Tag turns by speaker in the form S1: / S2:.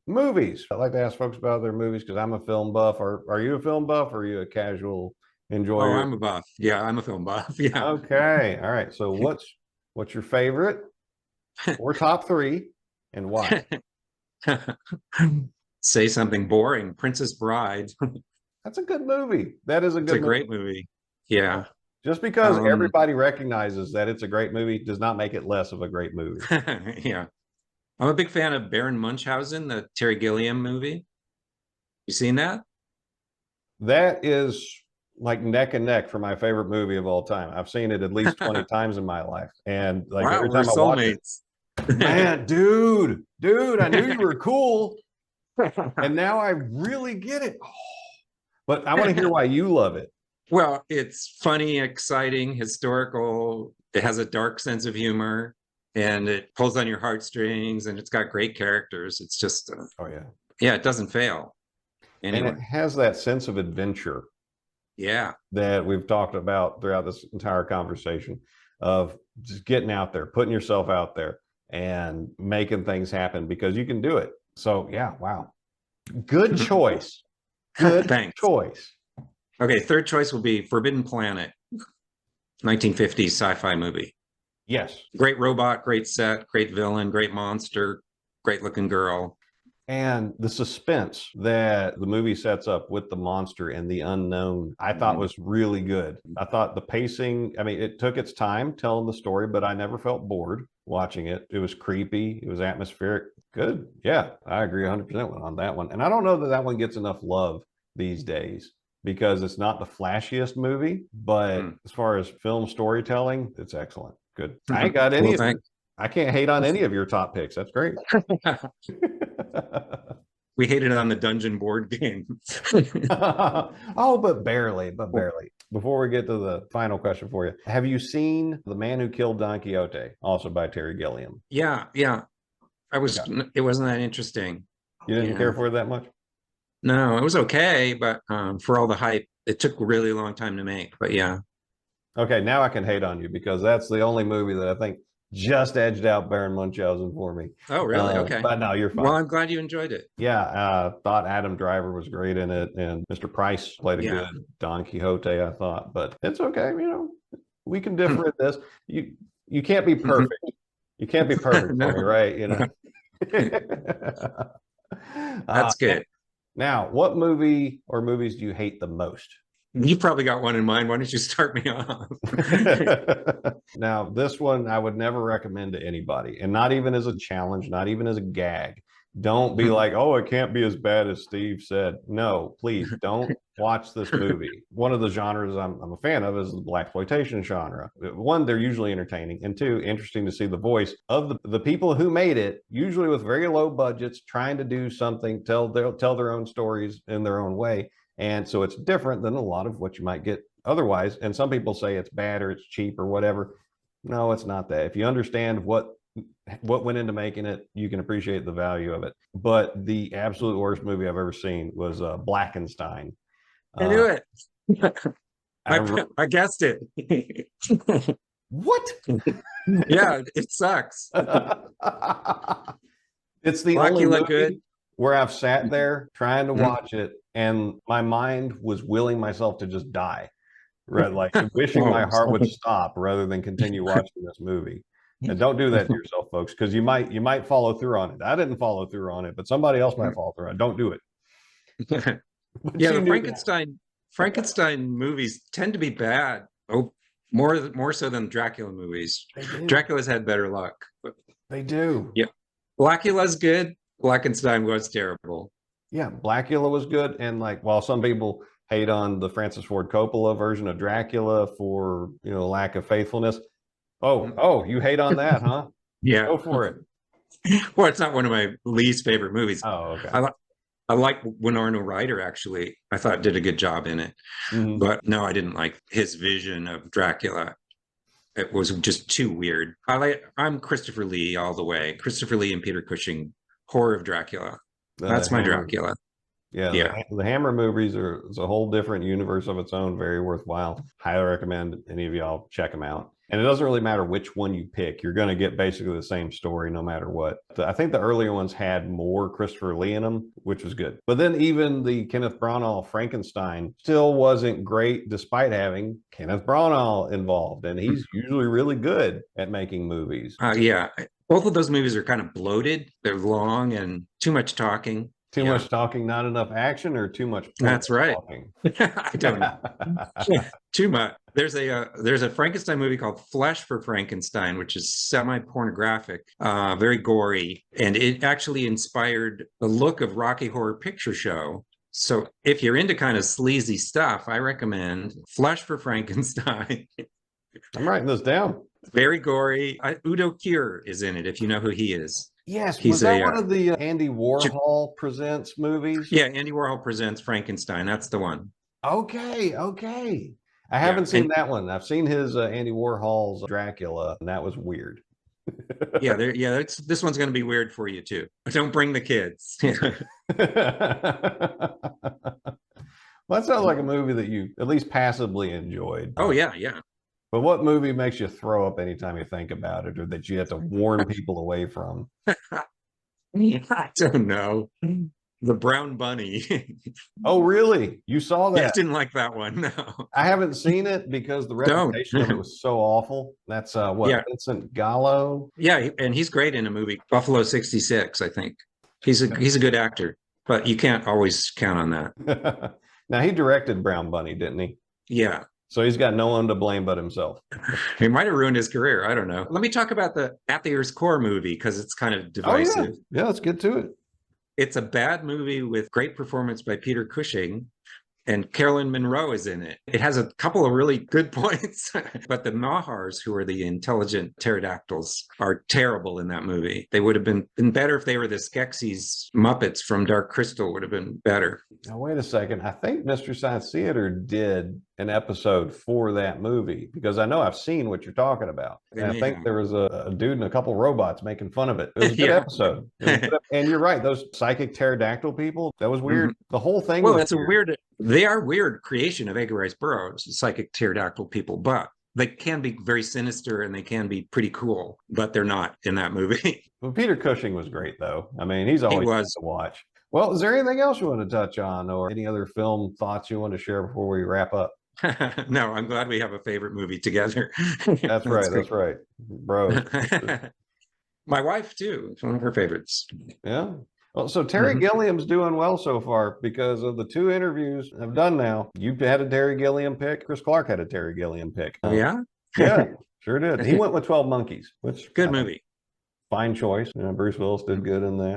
S1: Movies. I like to ask folks about their movies because I'm a film buff. Are you a film buff or are you a casual
S2: Oh,
S1: enjoyer?
S2: I'm a buff. Yeah, I'm a film buff. Yeah.
S1: Okay. All right. So what's your favorite or top three and why?
S2: Say something boring. Princess Bride.
S1: That's a good movie. That is a
S2: It's
S1: good
S2: a
S1: movie.
S2: great movie. Yeah.
S1: Just because
S2: Um,
S1: everybody recognizes that it's a great movie does not make it less of a great movie.
S2: yeah. I'm a big fan of Baron Munchausen, the Terry Gilliam movie. You seen that?
S1: That is like neck and neck for my favorite movie of all time. I've seen it at least 20 times in my life. And like
S2: Wow,
S1: every
S2: we're
S1: time I watch it,
S2: soulmates.
S1: man, dude, I knew you were cool. And now I really get it. But I want to hear why you love it.
S2: Well, it's funny, exciting, historical. It has a dark sense of humor and it pulls on your heartstrings and it's got great characters. It's just,
S1: Oh, yeah.
S2: yeah, it doesn't fail
S1: And it
S2: anyway.
S1: has that sense of adventure
S2: Yeah.
S1: that we've talked about throughout this entire conversation of just getting out there, putting yourself out there and making things happen because you can do it. So, yeah, wow. Good choice. Good
S2: Thanks.
S1: choice.
S2: Okay, third choice will be Forbidden Planet, 1950s sci-fi movie.
S1: Yes.
S2: Great robot, great set, great villain, great monster, great looking girl.
S1: And the suspense that the movie sets up with the monster and the unknown, I thought was really good. I thought the pacing, I mean, it took its time telling the story, but I never felt bored watching it. It was creepy, it was atmospheric. Good. Yeah, I agree 100% on that one. And I don't know that that one gets enough love these days because it's not the flashiest movie, but
S2: Mm.
S1: as far as film storytelling, it's excellent. Good. I ain't got
S2: Well,
S1: any,
S2: thanks.
S1: I can't hate on any of your top picks. That's great.
S2: We hated it on the dungeon board game.
S1: Oh, but barely, but barely. Before we get to the final question for you, have you seen The Man Who Killed Don Quixote, also by Terry Gilliam?
S2: Yeah, yeah. I was,
S1: Okay.
S2: it wasn't that interesting.
S1: You didn't care
S2: Yeah.
S1: for it that much?
S2: No, it was okay, but for all the hype, it took a really long time to make. But yeah.
S1: Okay, now I can hate on you because that's the only movie that I think just edged out Baron Munchausen for me.
S2: Oh, really? Okay.
S1: But no, you're
S2: Well,
S1: fine.
S2: I'm glad you enjoyed it.
S1: Yeah, thought Adam Driver was great in it, and Mr. Price played a good
S2: Yeah.
S1: Don Quixote, I thought. But it's okay, we can differ in this. You can't be perfect. You can't be perfect for me,
S2: No,
S1: right? uh,
S2: that's good.
S1: now, what movie or movies do you hate the most?
S2: You probably got one in mind. Why don't you start me off?
S1: Now, this one I would never recommend to anybody, and not even as a challenge, not even as a gag. Don't be like, oh, it can't be as bad as Steve said. No, please don't watch this movie. One of the genres I'm a fan of is the blaxploitation genre. One, they're usually entertaining, and two, interesting to see the voice of the people who made it, usually with very low budgets, trying to do something, tell their own stories in their own way. And so it's different than a lot of what you might get otherwise. And some people say it's bad or it's cheap or whatever. No, it's not that. If you understand what went into making it, you can appreciate the value of it. But the absolute worst movie I've ever seen was Blackenstein.
S2: I knew
S1: Uh,
S2: it.
S1: I
S2: I guessed it.
S1: what?
S2: Yeah, it sucks.
S1: It's the only
S2: Blackula good.
S1: movie where I've sat there trying to watch it, and my mind was willing myself to just die, right? Like wishing my
S2: Oh.
S1: heart would stop rather than continue watching this movie. And don't do that to yourself, folks, because you might follow through on it. I didn't follow through on it, but somebody else might follow through on it. Don't do it. But
S2: Yeah,
S1: you
S2: the
S1: knew that.
S2: Frankenstein movies tend to be bad. Oh, more so than Dracula movies.
S1: They do.
S2: Dracula's had better luck. But
S1: They do.
S2: yeah, Blackula's good. Blackenstein was terrible.
S1: Yeah, Blackula was good. And like while some people hate on the Francis Ford Coppola version of Dracula for, lack of faithfulness. Oh, you hate on that, huh?
S2: Yeah.
S1: Go for it.
S2: Well, it's not one of my least favorite movies.
S1: Oh, okay.
S2: I like Winona Ryder actually. I thought did a good job in it.
S1: Mhm.
S2: But no, I didn't like his vision of Dracula. It was just too weird. I'm Christopher Lee all the way. Christopher Lee and Peter Cushing, horror of Dracula.
S1: The
S2: That's my
S1: Hammer.
S2: Dracula.
S1: Yeah,
S2: Yeah.
S1: the Hammer movies are it's a whole different universe of its own. Very worthwhile. Highly recommend any of y'all check them out. And it doesn't really matter which one you pick. You're going to get basically the same story no matter what. I think the earlier ones had more Christopher Lee in them, which was good. But then even the Kenneth Branagh Frankenstein still wasn't great despite having Kenneth Branagh involved. And he's usually really good at making movies.
S2: Yeah. Both of those movies are kind of bloated. They're long and too much talking.
S1: Too much talking, not enough action, or too much
S2: That's right.
S1: talking?
S2: I don't know. Too much. There's a Frankenstein movie called Flesh for Frankenstein, which is semi-pornographic, very gory, and it actually inspired the look of Rocky Horror Picture Show. So if you're into kind of sleazy stuff, I recommend Flesh for Frankenstein.
S1: I'm writing this down.
S2: Very gory. Udo Kier is in it, if you know who he is.
S1: Yes, was that one of the Andy Warhol Presents movies?
S2: Yeah, Andy Warhol Presents Frankenstein. That's the one.
S1: Okay. I haven't seen that one. I've seen his Andy Warhol's Dracula, and that was weird.
S2: This one's going to be weird for you too. Don't bring the kids.
S1: Well, that sounds like a movie that you at least passively enjoyed.
S2: Oh yeah.
S1: But what movie makes you throw up anytime you think about it, or that you have to warn people away from?
S2: I don't know. The Brown Bunny.
S1: Oh, really? You saw that?
S2: I didn't like that one. No,
S1: I haven't seen it because the reputation of it was so awful. That's Vincent Gallo.
S2: Yeah, and he's great in a movie, Buffalo 66, I think. He's a good actor, but you can't always count on that.
S1: Now, he directed Brown Bunny, didn't he?
S2: Yeah.
S1: So he's got no one to blame but himself.
S2: He might have ruined his career. I don't know. Let me talk about the At the Earth's Core movie because it's kind of divisive.
S1: Oh, yeah, let's get to it.
S2: It's a bad movie with great performance by Peter Cushing, and Carolyn Monroe is in it. It has a couple of really good points, but the Mahars, who are the intelligent pterodactyls, are terrible in that movie. They would have been better if they were the Skeksis Muppets from Dark Crystal would have been better.
S1: Now, wait a second. I think Mystery Science Theater did an episode for that movie because I know I've seen what you're talking about. And I think there was a dude and a couple of robots making fun of it. It was a good episode. And you're right. Those psychic pterodactyl people, that was weird. The whole thing was
S2: that's weird. They are weird creation of Edgar Rice Burroughs, psychic pterodactyl people, but they can be very sinister and they can be pretty cool, but they're not in that movie.
S1: Well, Peter Cushing was great, though. I mean, he's always fun to watch. Well, is there anything else you want to touch on or any other film thoughts you want to share before we wrap up?
S2: No, I'm glad we have a favorite movie together.
S1: That's right. That's right. Bro.
S2: My wife, too. It's one of her favorites.
S1: Yeah. Well, so Terry Gilliam's doing well so far because of the 2 interviews I've done now. You've had a Terry Gilliam pick. Chris Clark had a Terry Gilliam pick.
S2: Oh, yeah?
S1: Yeah, sure did. He went with 12 Monkeys, which
S2: good movie.
S1: Fine choice. Bruce Willis did good in that.